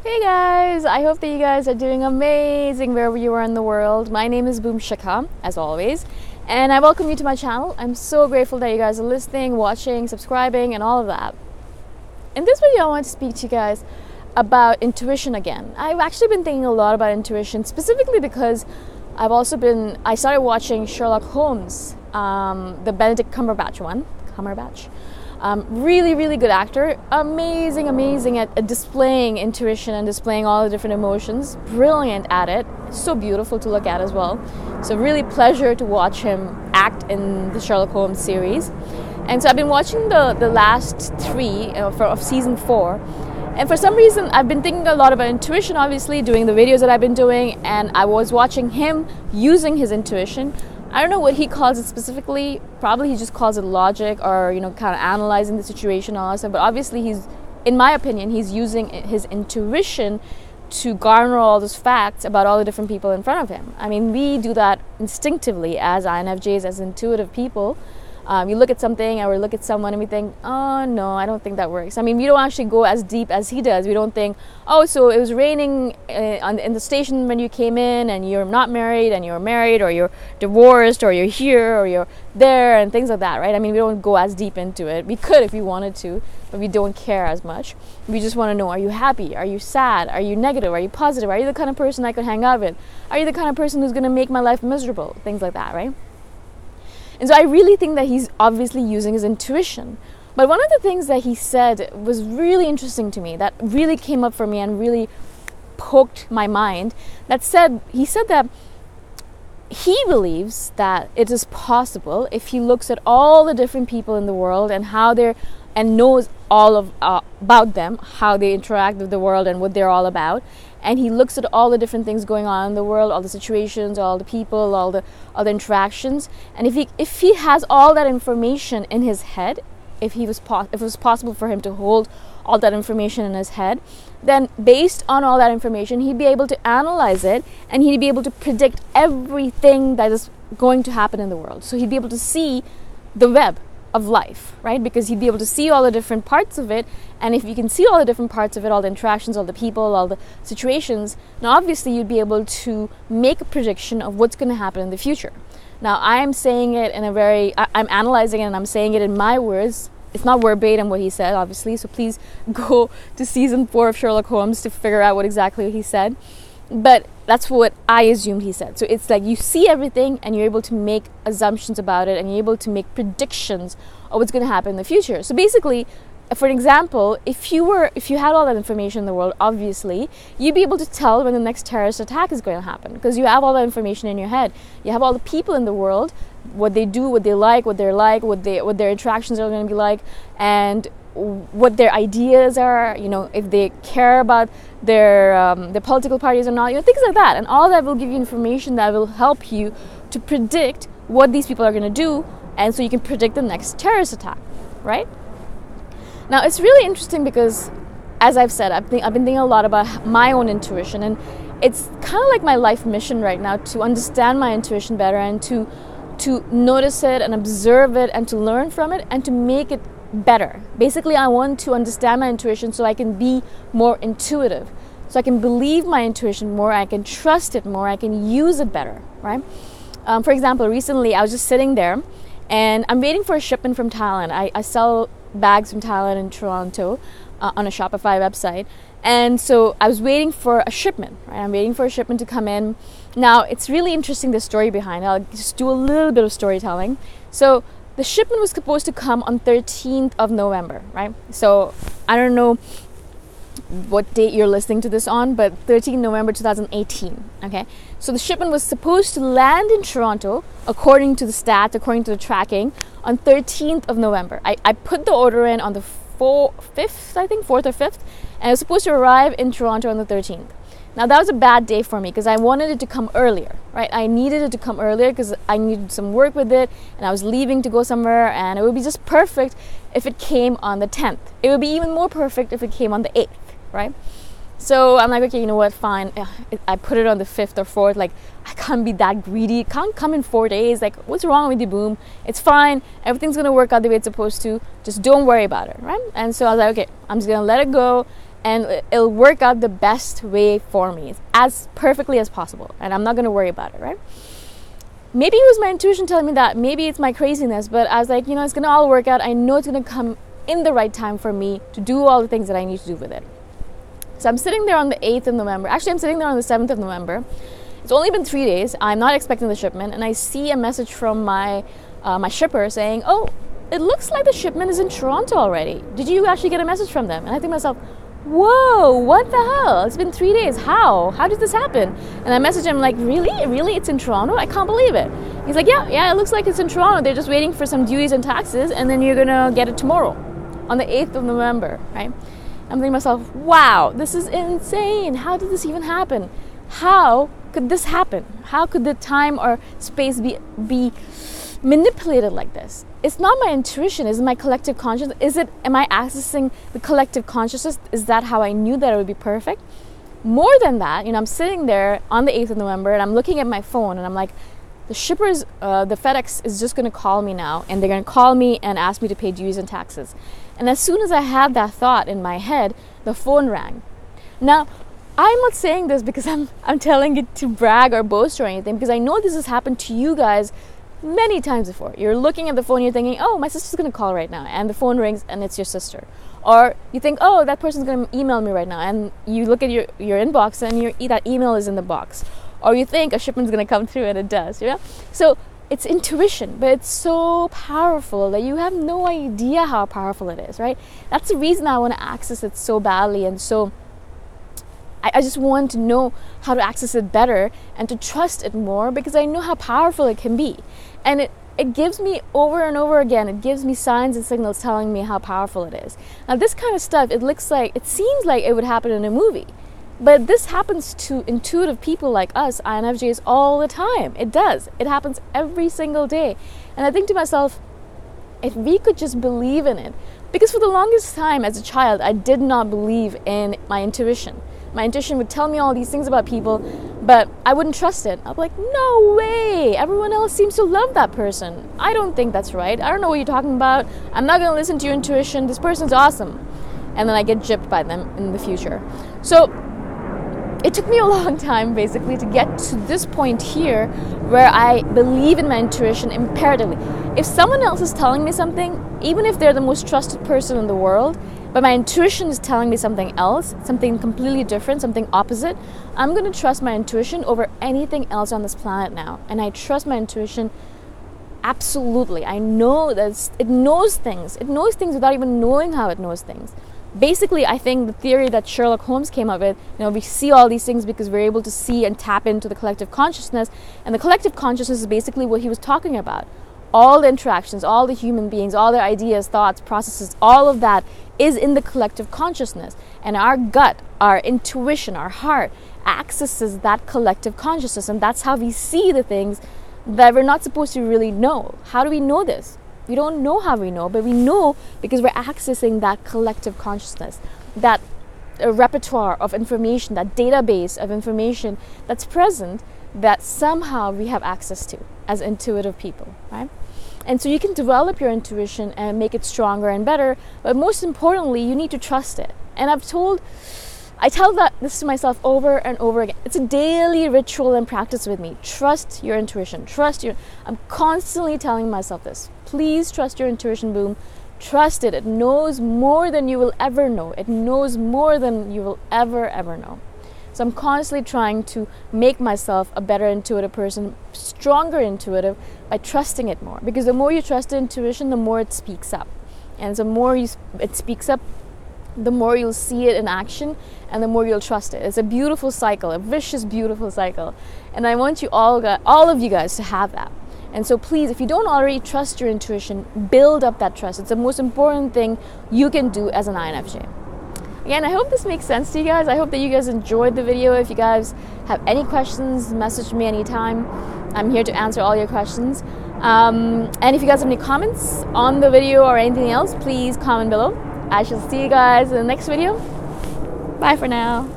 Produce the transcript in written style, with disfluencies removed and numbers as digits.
Hey guys, I hope that you guys are doing amazing wherever you are in the world. My name is Boom Shikha, as always, and I welcome you to my channel. I'm so grateful that you guys are listening, watching, subscribing, and all of that. In this video, I want to speak to you guys about intuition again. I've actually been thinking a lot about intuition, specifically because I started watching Sherlock Holmes, the Benedict Cumberbatch one. Really good actor, amazing at displaying intuition and displaying all the different emotions, brilliant at it, so beautiful to look at as well. So really pleasure to watch him act in the Sherlock Holmes series. And so I've been watching the last three of season 4, and for some reason I've been thinking a lot about intuition, obviously doing the videos that I've been doing, and I was watching him using his intuition. I don't know what he calls it specifically. Probably he just calls it logic or, kind of analyzing the situation and all that stuff. But obviously in my opinion, he's using his intuition to garner all those facts about all the different people in front of him. I mean, we do that instinctively as INFJs, as intuitive people. You look at something or look at someone and we think, oh no, I don't think that works. I mean, we don't actually go as deep as he does. We don't think, oh, so it was raining in the station when you came in and you're not married and you're married, or you're divorced, or you're here or you're there, and things like that, right? I mean, we don't go as deep into it. We could if we wanted to, but we don't care as much. We just want to know, are you happy? Are you sad? Are you negative? Are you positive? Are you the kind of person I could hang out with? Are you the kind of person who's going to make my life miserable? Things like that, right? And so I really think that he's obviously using his intuition. But one of the things that he said was really interesting to me, that really came up for me and really poked my mind. He said that he believes that it is possible, if he looks at all the different people in the world and and knows all of about them, how they interact with the world and what they're all about, and he looks at all the different things going on in the world, all the situations, all the people, all the interactions, and if he has all that information in his head, if it was possible for him to hold all that information in his head, then based on all that information, he'd be able to analyze it and he'd be able to predict everything that is going to happen in the world. So he'd be able to see the web of life, right? Because he'd be able to see all the different parts of it, and if you can see all the different parts of it, all the interactions, all the people, all the situations, now obviously you'd be able to make a prediction of what's going to happen in the future. Now I'm saying it I'm analyzing it and I'm saying it in my words. It's not verbatim what he said, obviously, so please go to season 4 of Sherlock Holmes to figure out what exactly he said. But that's what I assumed he said. So it's like you see everything and you're able to make assumptions about it and you're able to make predictions of what's going to happen in the future. So basically, for example, if you had all that information in the world, obviously, you'd be able to tell when the next terrorist attack is going to happen because you have all that information in your head. You have all the people in the world, what they do, what they like, what they're like, what their interactions are going to be like, and what their ideas are, if they care about their political parties or not, things like that. And all that will give you information that will help you to predict what these people are going to do, and so you can predict the next terrorist attack, right? Now, it's really interesting because, as I've said, I've been thinking a lot about my own intuition, and it's kind of like my life mission right now to understand my intuition better and to notice it and observe it and to learn from it and to make it better. Basically, I want to understand my intuition so I can be more intuitive, so I can believe my intuition more, I can trust it more, I can use it better, right? For example, recently I was just sitting there and I'm waiting for a shipment from Thailand. I sell bags from Thailand in Toronto on a Shopify website, and so I was waiting for a shipment, right? I'm waiting for a shipment to come in. Now, it's really interesting, the story behind it. I'll just do a little bit of storytelling. So the shipment was supposed to come on 13th of November, right? So I don't know what date you're listening to this on, but 13th November 2018, okay? So the shipment was supposed to land in Toronto, according to the stats, according to the tracking, on 13th of November. I put the order in on the 4th or 5th, and it was supposed to arrive in Toronto on the 13th. Now, that was a bad day for me because I wanted it to come earlier, right? I needed it to come earlier because I needed some work with it, and I was leaving to go somewhere, and it would be just perfect if it came on the 10th. It would be even more perfect if it came on the 8th, right? So I'm like, okay, you know what, fine. I put it on the 5th or 4th. Like, I can't be that greedy. It can't come in 4 days. Like, what's wrong with you, Boom? It's fine. Everything's going to work out the way it's supposed to. Just don't worry about it, right? And so I was like, okay, I'm just going to let it go. and it'll work out the best way for me, as perfectly as possible, and I'm not going to worry about it, right? Maybe it was my intuition telling me that, maybe it's my craziness, but I was like, it's going to all work out. I know it's going to come in the right time for me to do all the things that I need to do with it. So I'm sitting there on the 8th of November. Actually, I'm sitting there on the 7th of November. It's only been 3 days. I'm not expecting the shipment, and I see a message from my shipper saying, "Oh, it looks like the shipment is in Toronto already. Did you actually get a message from them?" And I think to myself, whoa, what the hell? It's been 3 days. How? How did this happen? And I messaged him like, really? It's in Toronto? I can't believe it. He's like, yeah, it looks like it's in Toronto. They're just waiting for some duties and taxes, and then you're going to get it tomorrow on the 8th of November, right? I'm thinking to myself, wow, this is insane. How did this even happen? How could this happen? How could the time or space be manipulated like this? It's not my intuition. Is it my collective consciousness? Am I accessing the collective consciousness? Is that how I knew that it would be perfect? More than that, I'm sitting there on the 8th of November and I'm looking at my phone and I'm like, the shippers, the FedEx is just going to call me now, and they're going to call me and ask me to pay duties and taxes. And as soon as I had that thought in my head, the phone rang. Now, I'm not saying this because I'm telling it to brag or boast or anything, because I know this has happened to you guys many times before. You're looking at the phone, you're thinking, oh, my sister's going to call right now, and the phone rings and it's your sister. Or you think, oh, that person's going to email me right now, and you look at your inbox and that email is in the box. Or you think a shipment's going to come through and it does, So it's intuition, but it's so powerful that you have no idea how powerful it is, right? That's the reason I want to access it so badly, and so I just want to know how to access it better and to trust it more, because I know how powerful it can be. And it gives me over and over again, it gives me signs and signals telling me how powerful it is. Now this kind of stuff, it seems like it would happen in a movie. But this happens to intuitive people like us, INFJs, all the time. It does. It happens every single day. And I think to myself, if we could just believe in it. Because for the longest time as a child, I did not believe in my intuition. My intuition would tell me all these things about people, but I wouldn't trust it. I'd be like, no way. Everyone else seems to love that person. I don't think that's right. I don't know what you're talking about. I'm not going to listen to your intuition. This person's awesome. And then I get gypped by them in the future. So it took me a long time, basically, to get to this point here where I believe in my intuition imperatively. If someone else is telling me something, even if they're the most trusted person in the world, but my intuition is telling me something else, something completely different, something opposite, I'm going to trust my intuition over anything else on this planet now. And I trust my intuition absolutely. I know that it knows things. It knows things without even knowing how it knows things. Basically, I think the theory that Sherlock Holmes came up with, we see all these things because we're able to see and tap into the collective consciousness. And the collective consciousness is basically what he was talking about. All the interactions, all the human beings, all their ideas, thoughts, processes, all of that is in the collective consciousness. And our gut, our intuition, our heart accesses that collective consciousness. And that's how we see the things that we're not supposed to really know. How do we know this? We don't know how we know, but we know because we're accessing that collective consciousness, that repertoire of information, that database of information that's present that somehow we have access to as intuitive people, right? And so you can develop your intuition and make it stronger and better, but most importantly, you need to trust it. And I tell this to myself over and over again. It's a daily ritual and practice with me. Trust your intuition. I'm constantly telling myself this. Please trust your intuition, Boom. Trust it. It knows more than you will ever know. It knows more than you will ever know. So I'm constantly trying to make myself a better intuitive person, stronger intuitive, by trusting it more. Because the more you trust the intuition, the more it speaks up. And the more it speaks up, the more you'll see it in action and the more you'll trust it. It's a beautiful cycle, a vicious, beautiful cycle. And I want you all of you guys to have that. And so please, if you don't already trust your intuition, build up that trust. It's the most important thing you can do as an INFJ. Again, I hope this makes sense to you guys. I hope that you guys enjoyed the video. If you guys have any questions, message me anytime. I'm here to answer all your questions. And if you guys have any comments on the video or anything else, please comment below. I shall see you guys in the next video. Bye for now.